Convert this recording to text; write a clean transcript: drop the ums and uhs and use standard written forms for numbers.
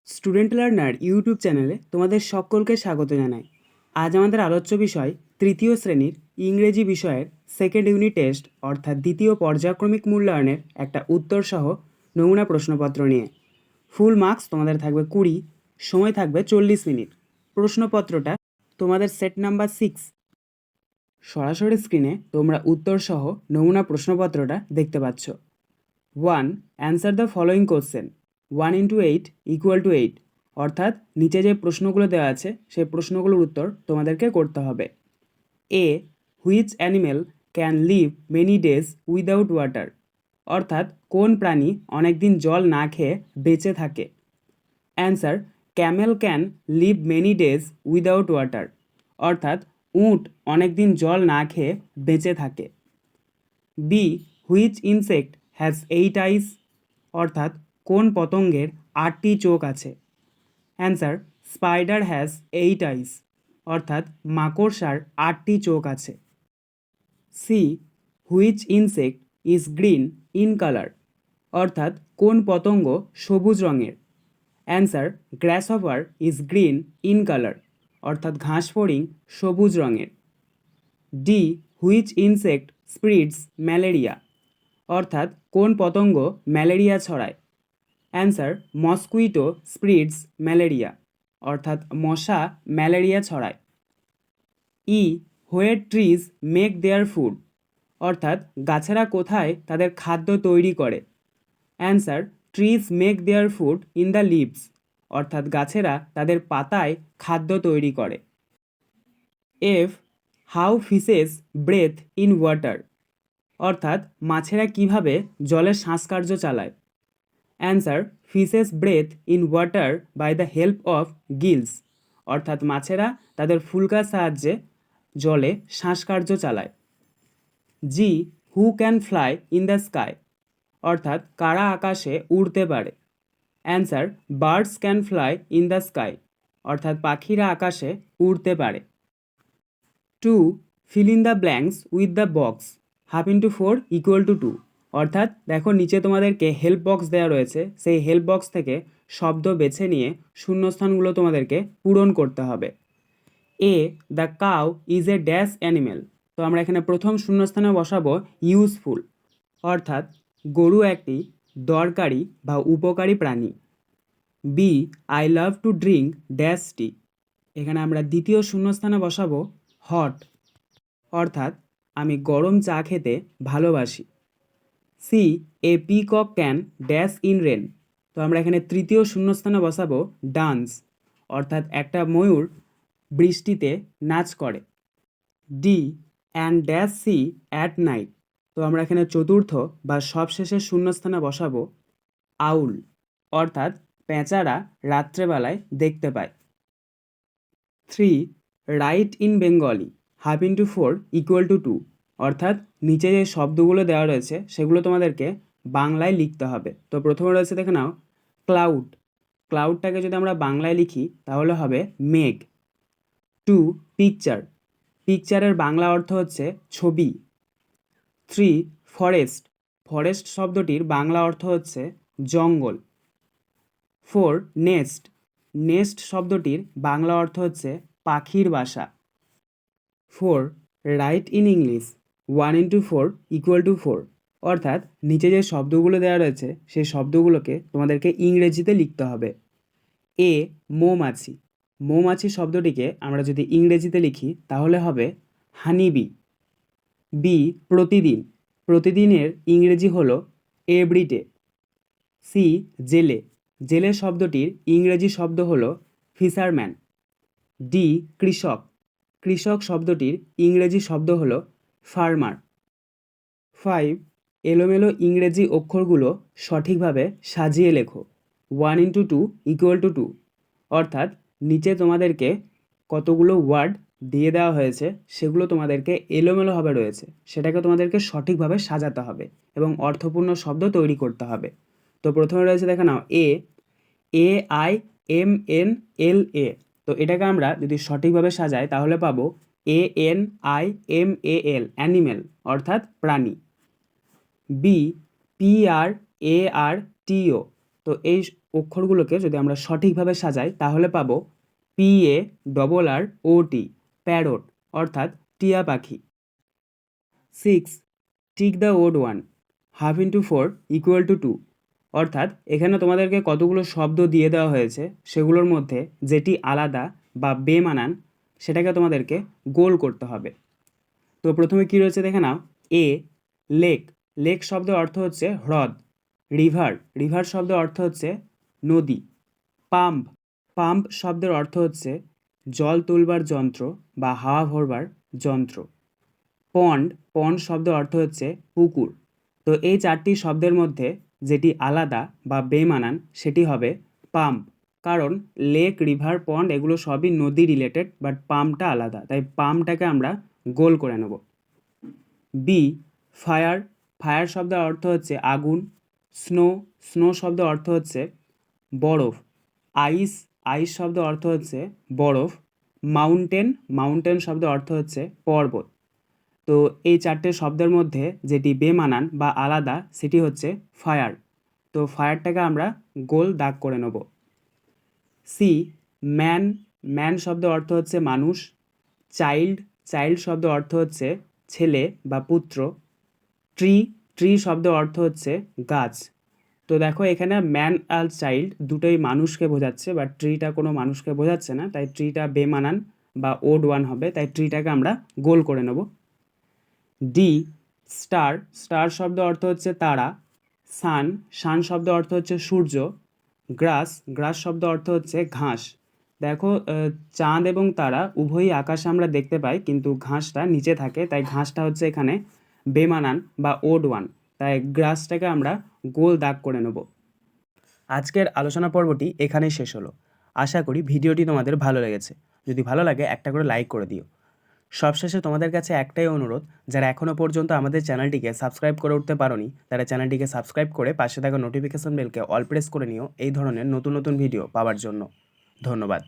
Student learner YouTube চ্যানেলে তোমাদের সকলকে স্বাগত জানাই। আজ আমাদের আলোচ্য বিষয় তৃতীয় শ্রেণীর ইংরেজি বিষয়ের সেকেন্ড ইউনিট টেস্ট অর্থাৎ দ্বিতীয় পর্যায়ক্রমিক মূল্যায়নের একটা উত্তরসহ নমুনা প্রশ্নপত্র নিয়ে। ফুল মার্কস তোমাদের থাকবে 20, সময় থাকবে 40 মিনিট। প্রশ্নপত্রটা তোমাদের সেট নাম্বার 6। সরাসরি স্ক্রিনে তোমরা উত্তরসহ নমুনা প্রশ্নপত্রটা দেখতে পাচ্ছ। 1. Answer the following question. 1 into 8 equal to 8, অর্থাৎ নিচে যে প্রশ্নগুলো দেওয়া আছে সেই প্রশ্নগুলোর উত্তর তোমাদেরকে করতে হবে। A, which animal can live many days without water, অর্থাৎ কোন প্রাণী অনেক দিন জল না খেয়ে বেঁচে থাকে। Answer, camel can live many days without water, অর্থাৎ উট অনেক দিন জল না খেয়ে বেঁচে থাকে। B, which insect has 8 eyes, অর্থাৎ কোন পতঙ্গের 8টি চোখ আছে। অ্যান্সার, স্পাইডার হ্যাজ 8 আইস, অর্থাৎ মাকড়সার 8টি চোখ আছে। C, which insect is green in colour, অর্থাৎ কোন পতঙ্গ সবুজ রঙের। Answer, grasshopper is green in colour, অর্থাৎ ঘাসফড়িং সবুজ রঙের। D, which insect spreads malaria, অর্থাৎ কোন পতঙ্গ ম্যালেরিয়া ছড়ায়। অ্যান্সার, মসকুইটো স্প্রিডস ম্যালেরিয়া, অর্থাৎ মশা ম্যালেরিয়া ছড়ায়। E, where trees make their food, অর্থাৎ গাছেরা কোথায় তাদের খাদ্য তৈরি করে। Answer, trees make their food in the leaves, অর্থাৎ গাছেরা তাদের পাতায় খাদ্য তৈরি করে। F, how fishes breathe in water, অর্থাৎ মাছেরা কিভাবে জলে শ্বাসকার্য চালায়। Answer, fishes breathe in water by the help of gills, অর্থাৎ মাছেরা তাদের ফুলকার সাহায্যে জলে শ্বাসকার্য চালায়। G, who can fly in the sky, অর্থাৎ কারা আকাশে উড়তে পারে। Answer, birds can fly in the sky, অর্থাৎ পাখিরা আকাশে উড়তে পারে। 2. Fill in the blanks with the box, half into 4 equal to 2, অর্থাৎ দেখো নিচে তোমাদেরকে হেল্প বক্স দেওয়া রয়েছে, সেই হেল্প বক্স থেকে শব্দ বেছে নিয়ে শূন্যস্থানগুলো তোমাদেরকে পূরণ করতে হবে। A, the cow is a dash animal, তো আমরা এখানে প্রথম শূন্যস্থানে বসাবো ইউজফুল, অর্থাৎ গরু একটি দরকারি বা উপকারী প্রাণী। B, I love to drink dash tea, এখানে আমরা দ্বিতীয় শূন্যস্থানে বসাবো হট, অর্থাৎ আমি গরম চা খেতে ভালোবাসি। C, a peacock can dash in rain, তো আমরা এখানে তৃতীয় শূন্যস্থানে বসাবো ডান্স, অর্থাৎ একটা ময়ূর বৃষ্টিতে নাচ করে। D, and dash see at night, তো আমরা এখানে চতুর্থ বা সবশেষের শূন্যস্থানে বসাবো আউল, অর্থাৎ পেঁচারা রাত্রেবেলায় দেখতে পায়। 3. Right in Bengali, half into 4 equal to 2, অর্থাৎ নিচে যে শব্দগুলো দেওয়া রয়েছে সেগুলো তোমাদেরকে বাংলায় লিখতে হবে। তো প্রথমে রয়েছে দেখে নাও ক্লাউড, ক্লাউডটাকে যদি আমরা বাংলায় লিখি তাহলে হবে মেঘ। 2. পিকচার, পিকচারের বাংলা অর্থ হচ্ছে ছবি। 3. ফরেস্ট, ফরেস্ট শব্দটির বাংলা অর্থ হচ্ছে জঙ্গল। 4. নেস্ট, নেস্ট শব্দটির বাংলা অর্থ হচ্ছে পাখির বাসা। 4. Right in English, 1 into 4 equal two 4, অর্থাৎ নিচে যে শব্দগুলো দেওয়া রয়েছে সেই শব্দগুলোকে তোমাদেরকে ইংরেজিতে লিখতে হবে। এ, মৌমাছি, মৌমাছি শব্দটিকে আমরা যদি ইংরেজিতে লিখি তাহলে হবে হানিবি। বি, প্রতিদিন, প্রতিদিনের ইংরেজি হলো এভরিডে। সি, জেলে, জেলে শব্দটির ইংরেজি শব্দ হলো ফিশারম্যান। ডি, কৃষক, কৃষক শব্দটির ইংরেজি শব্দ হলো ফার্মার। 5. এলোমেলো ইংরেজি অক্ষরগুলো সঠিকভাবে সাজিয়ে লেখো, 1 ইন্টু 2 ইকুয়াল টু 2, অর্থাৎ নিচে তোমাদেরকে কতগুলো ওয়ার্ড দিয়ে দেওয়া হয়েছে সেগুলো তোমাদেরকে এলোমেলোভাবে রয়েছে, সেটাকে তোমাদেরকে সঠিকভাবে সাজাতে হবে এবং অর্থপূর্ণ শব্দ তৈরি করতে হবে। তো প্রথমে রয়েছে দেখে নাও A, A I M N L A, তো এটাকে আমরা যদি সঠিকভাবে সাজাই তাহলে পাবো A N I M A L, animal, অর্থাৎ প্রাণী। বি, পি আর এ আর টি ও, তো এই অক্ষরগুলোকে যদি আমরা সঠিকভাবে সাজাই তাহলে পাবো PARROT, প্যারট, অর্থাৎ টিয়া পাখি। 6. Tick the odd one, half into 4 equal to 2, অর্থাৎ এখানে তোমাদেরকে কতগুলো শব্দ দিয়ে দেওয়া হয়েছে, সেগুলোর মধ্যে যেটি আলাদা বা বেমানান সেটাকে তোমাদেরকে গোল করতে হবে। তো প্রথমে কী রয়েছে দেখে নাও। এ, লেক, লেক শব্দের অর্থ হচ্ছে হ্রদ। রিভার, রিভার শব্দের অর্থ হচ্ছে নদী। পাম্প, পাম্প শব্দের অর্থ হচ্ছে জল তুলবার যন্ত্র বা হাওয়া ভরবার যন্ত্র। পন্ড, পন্ড শব্দের অর্থ হচ্ছে পুকুর। তো এই চারটি শব্দের মধ্যে যেটি আলাদা বা বেমানান সেটি হবে পাম্প, কারণ লেক, রিভার, পন্ড এগুলো সবই নদী রিলেটেড, বাট পাম্পটা আলাদা, তাই পাম্পটাকে আমরা গোল করে নেব। বি, ফায়ার, ফায়ার শব্দের অর্থ হচ্ছে আগুন। স্নো, স্নো শব্দের অর্থ হচ্ছে বরফ। আইস, আইস শব্দের অর্থ হচ্ছে বরফ। মাউন্টেন, মাউন্টেন শব্দের অর্থ হচ্ছে পর্বত। তো এই চারটে শব্দের মধ্যে যেটি বেমানান বা আলাদা সেটি হচ্ছে ফায়ার। তো ফায়ারটাকে আমরা গোল দাগ করে নেব। সি, ম্যান, ম্যান শব্দের অর্থ হচ্ছে মানুষ। চাইল্ড, চাইল্ড শব্দের অর্থ হচ্ছে ছেলে বা পুত্র। ট্রি, ট্রি শব্দের অর্থ হচ্ছে গাছ। তো দেখো এখানে ম্যান আর চাইল্ড দুটোই মানুষকে বোঝাচ্ছে, বাট ট্রিটা কোনো মানুষকে বোঝাচ্ছে না, তাই ট্রিটা বেমানান বা ওড ওয়ান হবে, তাই ট্রিটাকে আমরা গোল করে নেব। ডি, স্টার, স্টার শব্দ অর্থ হচ্ছে তারা। সান, সান শব্দ অর্থ হচ্ছে সূর্য। গ্রাস, গ্রাস শব্দ অর্থ হচ্ছে ঘাস। দেখো চাঁদ এবং তারা উভয়ই আকাশে আমরা দেখতে পাই, কিন্তু ঘাসটা নিচে থাকে, তাই ঘাসটা হচ্ছে এখানে বেমানান বা ওড ওয়ান, তাই গ্রাসটাকে আমরা গোল দাগ করে নেব। আজকের আলোচনা পর্বটি এখানেই শেষ হলো। আশা করি ভিডিওটি তোমাদের ভালো লেগেছে। যদি ভালো লাগে একটা করে লাইক করে দিও। সবশেষে তোমাদের কাছে একটাই অনুরোধ, যারা এখনও পর্যন্ত আমাদের চ্যানেলটিকে সাবস্ক্রাইব করে উঠতে পারোনি তারা চ্যানেলটিকে সাবস্ক্রাইব করে পাশে থাকা নোটিফিকেশন বেলকে অল প্রেস করে নিও এই ধরনের নতুন নতুন ভিডিও পাওয়ার জন্য। ধন্যবাদ।